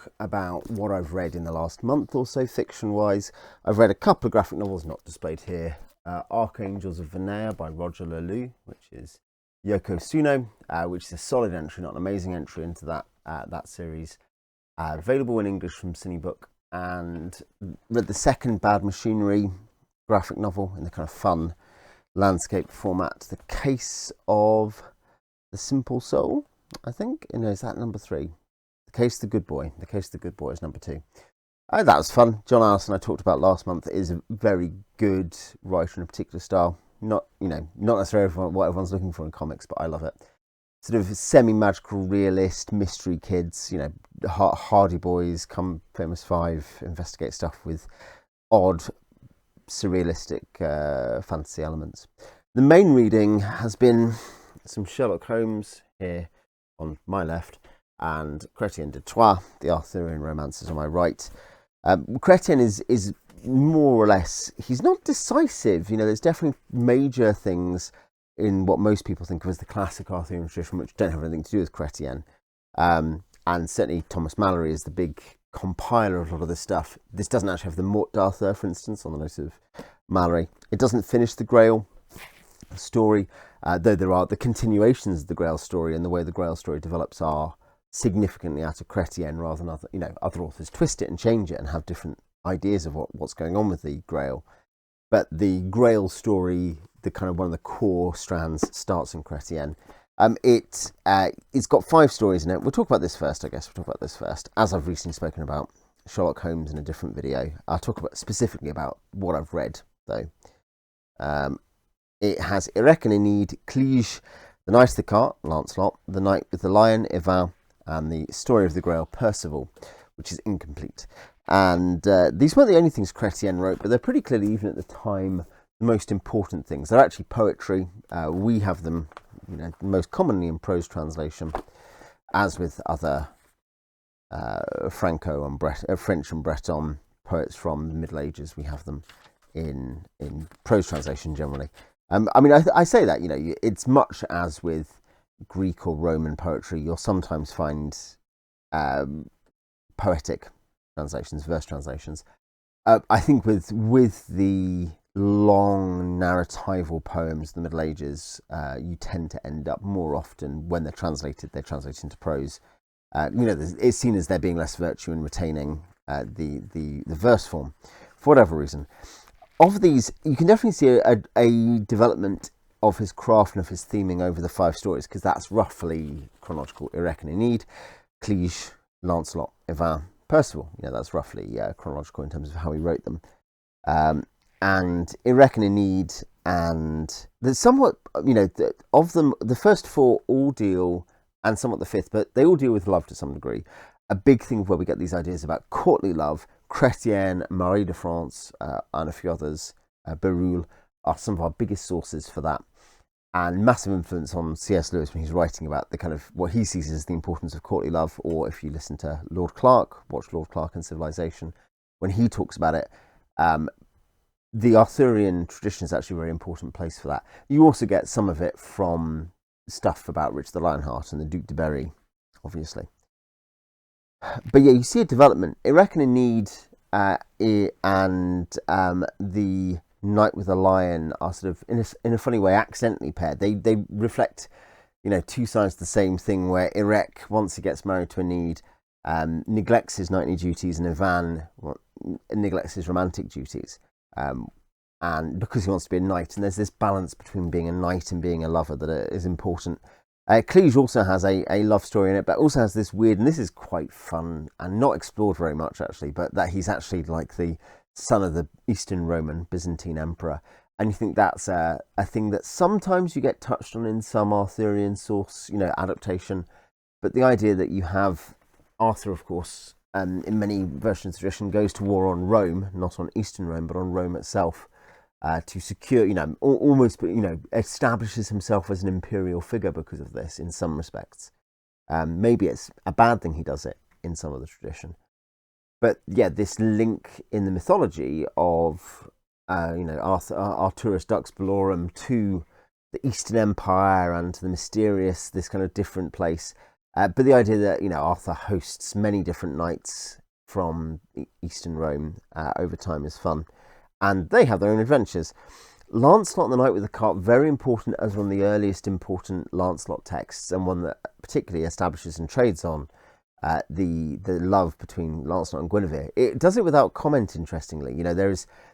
talk about what I've read in the last month or so, fiction-wise. I've read a couple of graphic novels not displayed here. Archangels of Vinea by Roger Leloup, which is Yoko Tsuno, which is a solid entry, not an amazing entry into that series. Available in English from Cinebook. And read the second Bad Machinery graphic novel in the kind of fun landscape format. The Case of the Simple Soul, I think. No, is that number 3? The Case of the Good Boy. The Case of the Good Boy is number 2. That was fun. John Allison, I talked about last month, is a very good writer in a particular style. Not necessarily what everyone's looking for in comics, but I love it. Sort of semi-magical realist mystery kids, Hardy Boys, come Famous Five, investigate stuff with odd, surrealistic fantasy elements. The main reading has been some Sherlock Holmes here on my left, and Chrétien de Troyes, the Arthurian romances on my right. Chrétien is more or less, he's not decisive. There's definitely major things in what most people think of as the classic Arthurian tradition, which don't have anything to do with Chrétien. And certainly Thomas Malory is the big compiler of a lot of this stuff. This doesn't actually have the Morte d'Arthur, for instance, on the note of Malory. It doesn't finish the Grail story, though there are the continuations of the Grail story, and the way the Grail story develops are significantly out of Chrétien, rather than other authors twist it and change it and have different ideas of what's going on with the Grail. But the Grail story, the kind of one of the core strands, starts in Chrétien. It's got 5 stories in it. We'll talk about this first, I guess. As I've recently spoken about Sherlock Holmes in a different video. I'll talk specifically about what I've read, though. It has Erec and Enid, Clige, The Knight of the Cart, Lancelot, The Knight with the Lion, Yvain, and The Story of the Grail, Percival, which is incomplete. And these weren't the only things Chrétien wrote, but they're pretty clearly, even at the time, the most important things. They're actually poetry. We have them, most commonly in prose translation, as with other Franco and French and Breton poets from the Middle Ages. We have them in prose translation generally. I say that, it's much as with Greek or Roman poetry. You'll sometimes find poetic translations, verse translations. I think with the long narratival poems of the Middle Ages, you tend to end up more often, when they're translated into prose. It's seen as there being less virtue in retaining the verse form, for whatever reason. Of these, you can definitely see a development of his craft and of his theming over the 5 stories, because that's roughly chronological. Erec and Enid, Clige, Lancelot, Yvain, Percival. That's roughly chronological in terms of how he wrote them. And Erec and Enid, and there's somewhat, of them, the first 4 all deal, and somewhat the 5th, but they all deal with love to some degree. A big thing where we get these ideas about courtly love. Chrétien, Marie de France, and a few others, Berulle, are some of our biggest sources for that. And massive influence on C.S. Lewis when he's writing about the kind of what he sees as the importance of courtly love, or if you listen to Lord Clark, watch Lord Clark and Civilization, when he talks about it, the Arthurian tradition is actually a very important place for that. You also get some of it from stuff about Richard the Lionheart and the Duc de Berry, obviously. But yeah, you see a development. Erec and Enid and the Knight with the Lion are sort of, in a funny way, accidentally paired. They reflect, 2 sides of the same thing, where Erec, once he gets married to Enid, neglects his knightly duties, and Yvain neglects his romantic duties. And because he wants to be a knight, and there's this balance between being a knight and being a lover that is important. Clige also has a love story in it, but also has this weird, and this is quite fun and not explored very much actually, but that he's actually like the son of the Eastern Roman Byzantine emperor. And you think that's a thing that sometimes you get touched on in some Arthurian source, adaptation. But the idea that you have Arthur, of course, in many versions of tradition, goes to war on Rome, not on Eastern Rome, but on Rome itself, to secure, almost, establishes himself as an imperial figure because of this in some respects. Maybe it's a bad thing he does it in some of the tradition. But yeah, this link in the mythology of, Arturus Dux Bellorum to the Eastern Empire and to the mysterious, this kind of different place, But the idea that, Arthur hosts many different knights from Eastern Rome over time is fun. And they have their own adventures. Lancelot and the Knight with the Cart, very important as one of the earliest important Lancelot texts, and one that particularly establishes and trades on the love between Lancelot and Guinevere. It does it without comment, interestingly.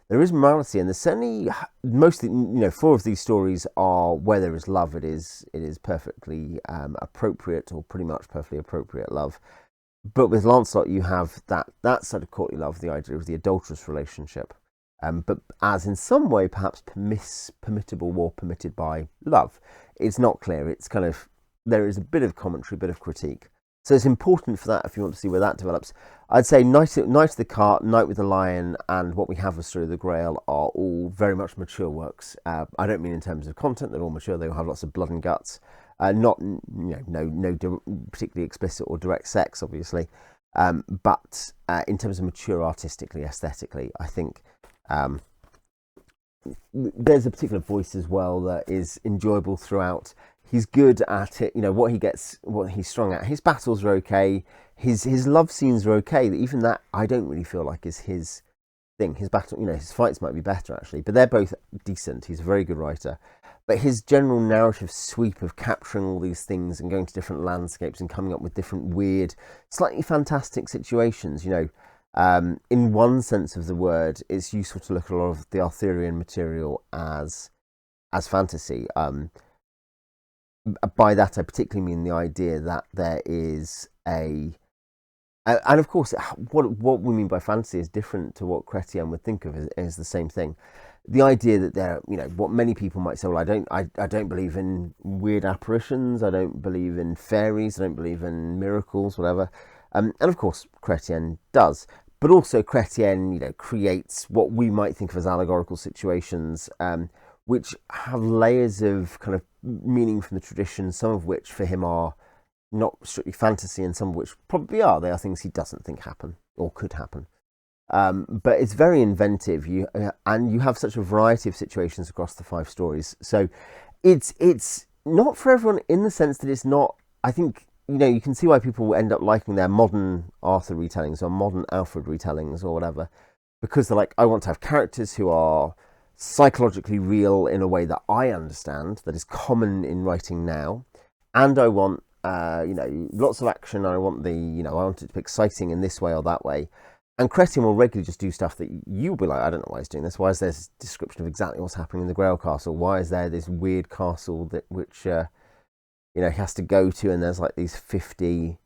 There is morality, and there's certainly mostly, 4 of these stories are where there is love. It is perfectly appropriate, or pretty much perfectly appropriate love. But with Lancelot, you have that sort of courtly love, the idea of the adulterous relationship, but as in some way perhaps permittable or permitted by love. It's not clear. It's kind of, there is a bit of commentary, a bit of critique. So it's important for that if you want to see where that develops. I'd say Knight of the Cart, Knight with the Lion, and what we have with Story of the Grail are all very much mature works. I don't mean in terms of content; they're all mature. They all have lots of blood and guts. No particularly explicit or direct sex, obviously. But in terms of mature artistically, aesthetically, I think there's a particular voice as well that is enjoyable throughout. He's good at it, what he's strong at. His battles are okay. His love scenes are okay. Even that, I don't really feel like is his thing. His battle, his fights might be better actually, but they're both decent. He's a very good writer. But his general narrative sweep of capturing all these things and going to different landscapes and coming up with different weird, slightly fantastic situations, in one sense of the word, it's useful to look at a lot of the Arthurian material as fantasy. By that, I particularly mean the idea that there is and of course, what we mean by fantasy is different to what Chrétien would think of as the same thing. The idea that there, what many people might say, well, I don't believe in weird apparitions, I don't believe in fairies, I don't believe in miracles, whatever. And of course, Chrétien does. But also Chrétien, creates what we might think of as allegorical situations, which have layers of kind of meaning from the tradition, some of which for him are not strictly fantasy, and some of which probably are. They are things he doesn't think happen or could happen. But it's very inventive. And you have such a variety of situations across the 5 stories. So it's not for everyone in the sense that it's not. I think you can see why people will end up liking their modern Arthur retellings or modern Alfred retellings or whatever, because they're like, I want to have characters who are psychologically real in a way that I understand, that is common in writing now, and I want lots of action. I want I want it to be exciting in this way or that way. And Chrétien will regularly just do stuff that you'll be like, I don't know why he's doing this. Why is there this description of exactly what's happening in the Grail Castle? Why is there this weird castle which he has to go to, and there's like these 50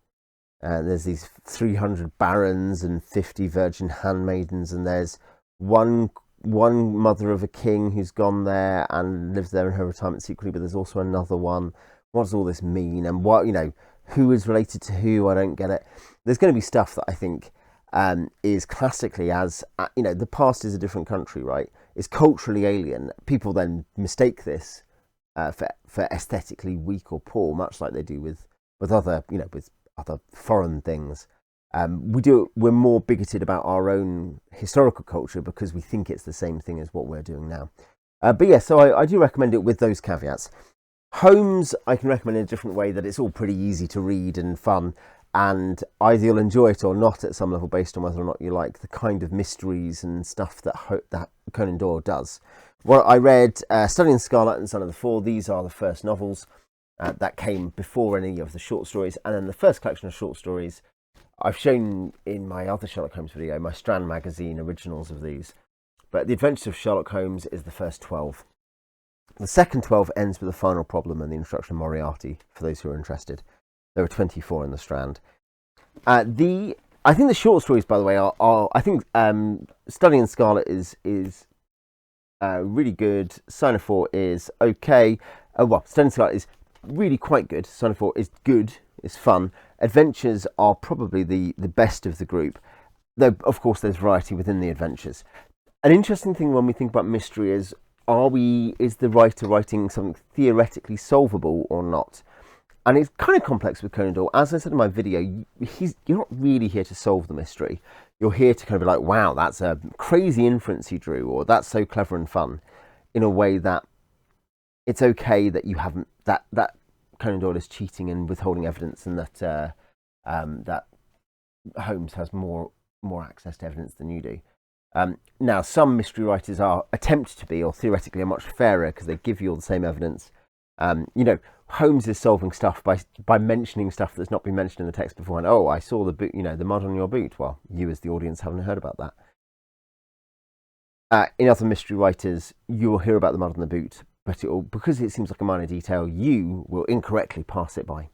there's these 300 barons and 50 virgin handmaidens, and there's one mother of a king who's gone there and lives there in her retirement secretly, but there's also another one. What does all this mean? And what, who is related to who? I don't get it. There's going to be stuff that I think is classically, as the past is a different country, right? It's culturally alien. People then mistake this for aesthetically weak or poor, much like they do with other with other foreign things. We're more bigoted about our own historical culture because we think it's the same thing as what we're doing now. But yeah, so I do recommend it with those caveats. Holmes, I can recommend in a different way, that it's all pretty easy to read and fun, and either you'll enjoy it or not at some level based on whether or not you like the kind of mysteries and stuff that Conan Doyle does. Well, I read Studying Scarlet and Son of the Four. These are the first novels that came before any of the short stories, and then the first collection of short stories I've shown in my other Sherlock Holmes video, my Strand magazine originals of these. But The Adventures of Sherlock Holmes is the first 12. The second 12 ends with the final problem and the introduction of Moriarty, for those who are interested. There are 24 in the Strand. I think the short stories, by the way, are I think Studying Scarlet is really good. Sign of Four is okay. Studying Scarlet is really quite good. Sign of Four is good. It's fun. Adventures are probably the best of the group, though of course there's variety within the adventures. An interesting thing when we think about mystery is the writer writing something theoretically solvable or not? And it's kind of complex with Conan Doyle. As I said in my video, you're not really here to solve the mystery. You're here to kind of be like, wow, that's a crazy inference he drew, or that's so clever and fun, in a way that it's okay that you haven't, that Conan Doyle is cheating and withholding evidence, and that that Holmes has more access to evidence than you do. Now, some mystery writers attempt to be, or theoretically, are much fairer because they give you all the same evidence. Holmes is solving stuff by mentioning stuff that's not been mentioned in the text beforehand. Oh, I saw the boot, the mud on your boot. Well, you as the audience haven't heard about that. In other mystery writers, you will hear about the mud on the boot, but because it seems like a minor detail, you will incorrectly pass it by.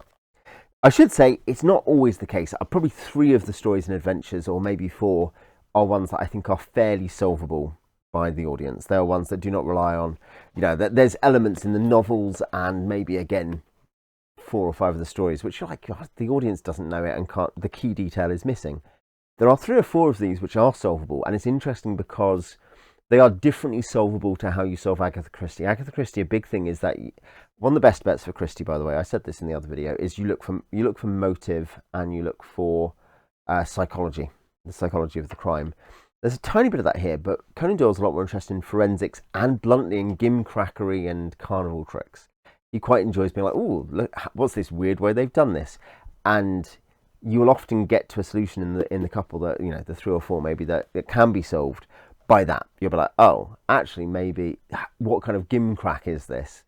I should say it's not always the case. Probably 3 of the stories and adventures, or maybe 4, are ones that I think are fairly solvable by the audience. They are ones that do not rely on, that there's elements in the novels and maybe again 4 or 5 of the stories which you're like, God, the audience doesn't know it and the key detail is missing. There are 3 or 4 of these which are solvable, and it's interesting because they are differently solvable to how you solve Agatha Christie. Agatha Christie, a big thing is that one of the best bets for Christie, by the way, I said this in the other video, is you look for motive and you look for psychology. The psychology of the crime. There's a tiny bit of that here, but Conan Doyle's a lot more interested in forensics and bluntly in gimcrackery and carnival tricks. He quite enjoys being like, oh, look, what's this weird way they've done this? And you will often get to a solution in the couple that, the 3 or 4 maybe that can be solved by that. You'll be like, oh, actually, maybe, what kind of gimcrack is this?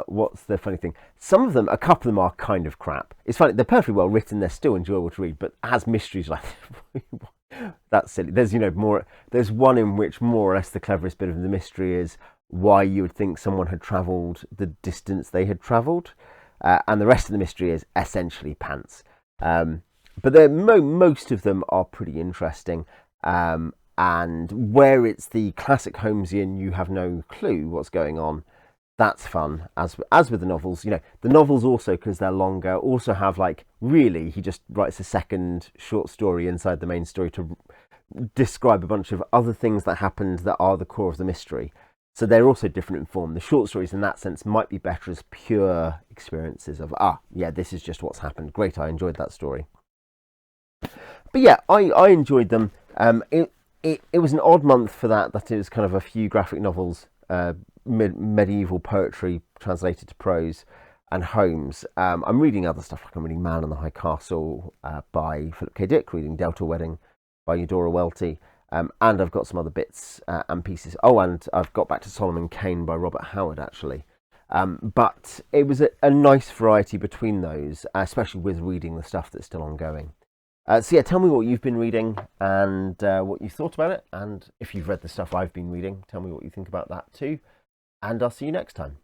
What's the funny thing? Some of them, a couple of them are kind of crap. It's funny, they're perfectly well written, they're still enjoyable to read, but as mysteries, like, that's silly. There's, there's one in which more or less the cleverest bit of the mystery is why you would think someone had travelled the distance they had travelled, and the rest of the mystery is essentially pants. But most of them are pretty interesting, and where it's the classic Holmesian, you have no clue what's going on. That's fun, as with the novels. The novels also, because they're longer, also have really, he just writes a second short story inside the main story to describe a bunch of other things that happened that are the core of the mystery. So they're also different in form. The short stories in that sense might be better as pure experiences of, yeah, this is just what's happened. Great, I enjoyed that story. But yeah, I enjoyed them. It was an odd month for that it was kind of a few graphic novels, medieval poetry translated to prose, and Holmes. I'm reading other stuff, like I'm reading Man in the High Castle by Philip K. Dick, reading Delta Wedding by Eudora Welty, and I've got some other bits and pieces. Oh, and I've got back to Solomon Kane by Robert Howard, actually. But it was a nice variety between those, especially with reading the stuff that's still ongoing. So yeah, tell me what you've been reading and what you thought about it. And if you've read the stuff I've been reading, tell me what you think about that too. And I'll see you next time.